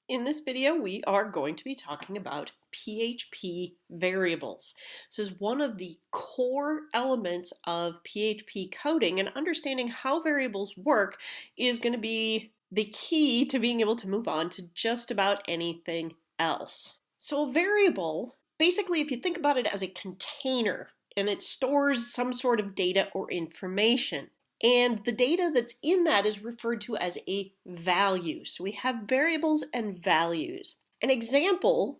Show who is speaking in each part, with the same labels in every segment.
Speaker 1: In this video, we are going to be talking about PHP variables. This is one of the core elements of PHP coding, and understanding how variables work is going to be the key to being able to move on to just about anything else. So a variable, basically if you think about it as a container, and it stores some sort of data or information. And the data that's in that is referred to as a value. So we have variables and values. An example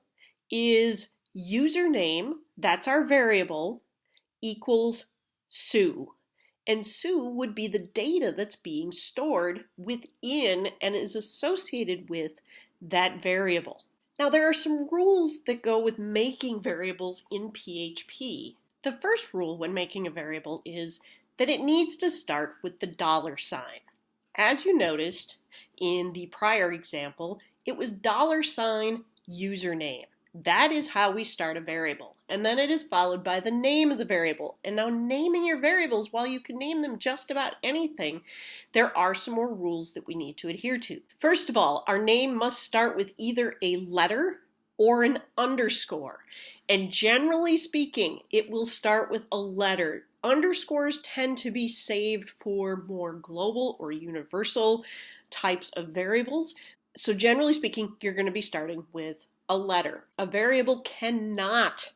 Speaker 1: is username, that's our variable, equals Sue. And Sue would be the data that's being stored within and is associated with that variable. Now there are some rules that go with making variables in PHP. The first rule when making a variable is that it needs to start with the $sign. As you noticed in the prior example, it was $username. That is how we start a variable. And then it is followed by the name of the variable. And now naming your variables, while you can name them just about anything, there are some more rules that we need to adhere to. First of all, our name must start with either a letter or an underscore. And generally speaking, it will start with a letter. Underscores tend to be saved for more global or universal types of variables. So generally speaking, you're going to be starting with a letter. A variable cannot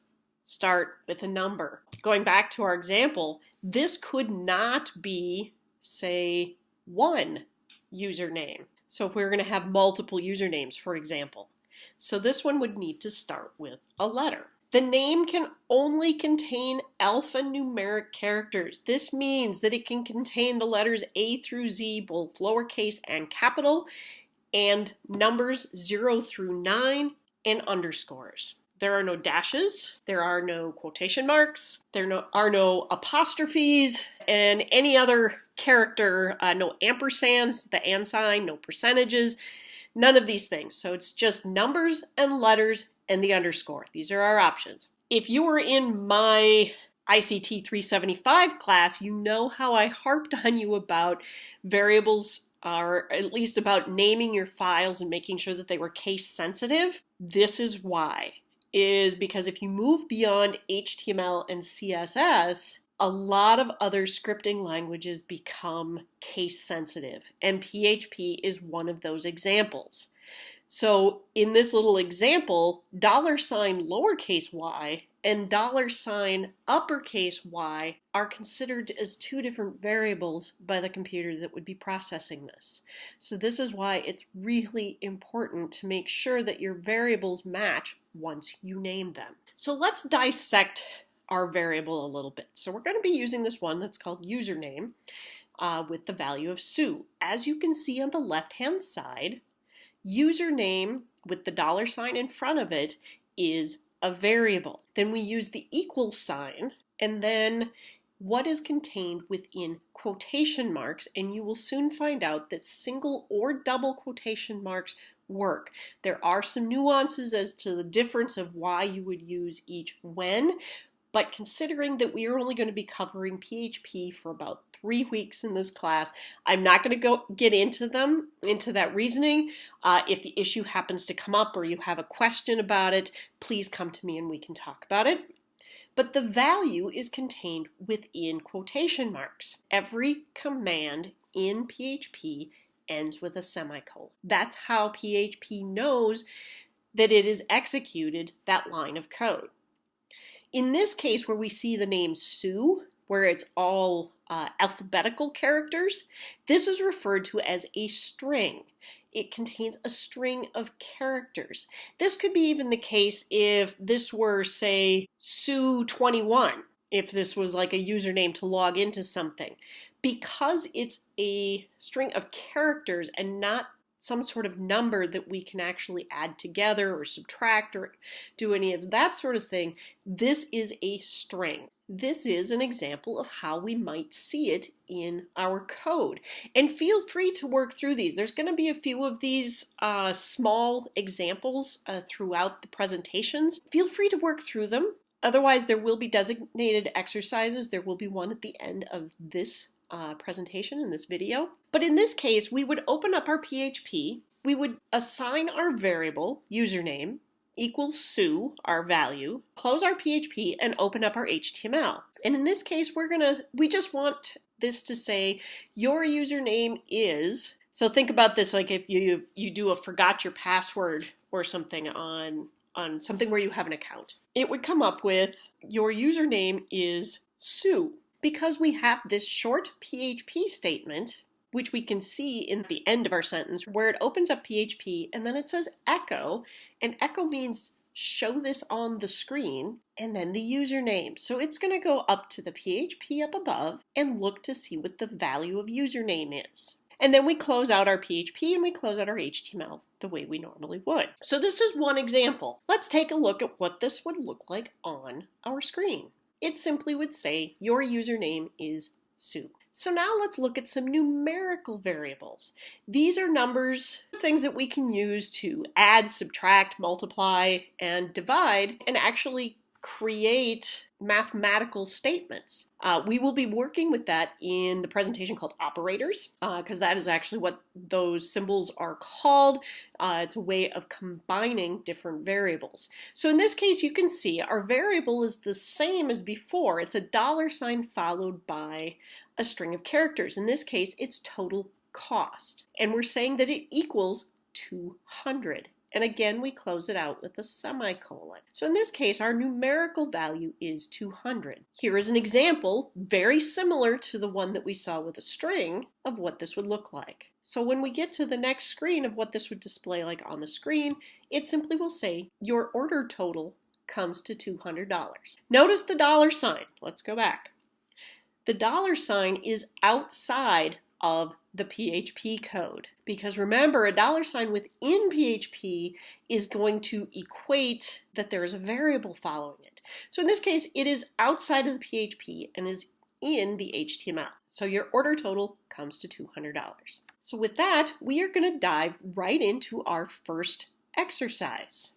Speaker 1: start with a number. Going back to our example, this could not be, say, one username. So if we were going to have multiple usernames, for example. So this one would need to start with a letter. The name can only contain alphanumeric characters. This means that it can contain the letters A through Z, both lowercase and capital, and numbers 0 through 9, and underscores. There are no dashes, there are no quotation marks, there are no apostrophes, and any other character, no ampersands, the and sign, no percentages, none of these things. So it's just numbers and letters and the underscore. These are our options. If you were in my ICT 375 class, you know how I harped on you about variables, or at least about naming your files and making sure that they were case sensitive. This is why. Is because if you move beyond HTML and CSS, a lot of other scripting languages become case sensitive, and PHP is one of those examples. So in this little example, $lowercase y and $uppercase y are considered as two different variables by the computer that would be processing this. So this is why it's really important to make sure that your variables match once you name them. So let's dissect our variable a little bit. So we're going to be using this one that's called username with the value of Sue. As you can see on the left-hand side, username with the $sign in front of it is a variable. Then we use the equal sign, and then what is contained within quotation marks, and you will soon find out that single or double quotation marks work. There are some nuances as to the difference of why you would use each when, but considering that we are only going to be covering PHP for about 3 weeks in this class, I'm not going to get into that reasoning. If the issue happens to come up or you have a question about it, please come to me and we can talk about it. But the value is contained within quotation marks. Every command in PHP ends with a semicolon. That's how PHP knows that it has executed that line of code. In this case, where we see the name Sue, where it's all alphabetical characters, this is referred to as a string. It contains a string of characters. This could be even the case if this were, say, Sue21, if this was like a username to log into something. Because it's a string of characters and not some sort of number that we can actually add together or subtract or do any of that sort of thing, this is a string. This is an example of how we might see it in our code. And feel free to work through these. There's going to be a few of these small examples throughout the presentations. Feel free to work through them. Otherwise, there will be designated exercises. There will be one at the end of this presentation in this video. But in this case, we would open up our PHP we would assign our variable username equals Sue, our value, close our PHP, and open up our HTML. And in this case, we just want this to say your username is. So think about this like if you do a forgot your password or something on something where you have an account. It would come up with your username is Sue. Because we have this short PHP statement, which we can see in the end of our sentence, where it opens up PHP and then it says echo, and echo means show this on the screen, and then the username. So it's going to go up to the PHP up above and look to see what the value of username is. And then we close out our PHP and we close out our HTML the way we normally would. So this is one example. Let's take a look at what this would look like on our screen. It simply would say your username is Sue. So now let's look at some numerical variables. These are numbers, things that we can use to add, subtract, multiply, and divide, and actually create mathematical statements. We will be working with that in the presentation called operators, because that is actually what those symbols are called. It's a way of combining different variables. So in this case, you can see our variable is the same as before. It's a $ followed by a string of characters. In this case, it's total cost. And we're saying that it equals 200. And again, we close it out with a semicolon. So in this case, our numerical value is 200. Here is an example, very similar to the one that we saw with a string, of what this would look like. So when we get to the next screen of what this would display like on the screen, it simply will say, your order total comes to $200. Notice the $. Let's go back. The $sign is outside of the PHP code. Because remember, a $sign within PHP is going to equate that there is a variable following it. So in this case, it is outside of the PHP and is in the HTML. So your order total comes to $200. So with that, we are going to dive right into our first exercise.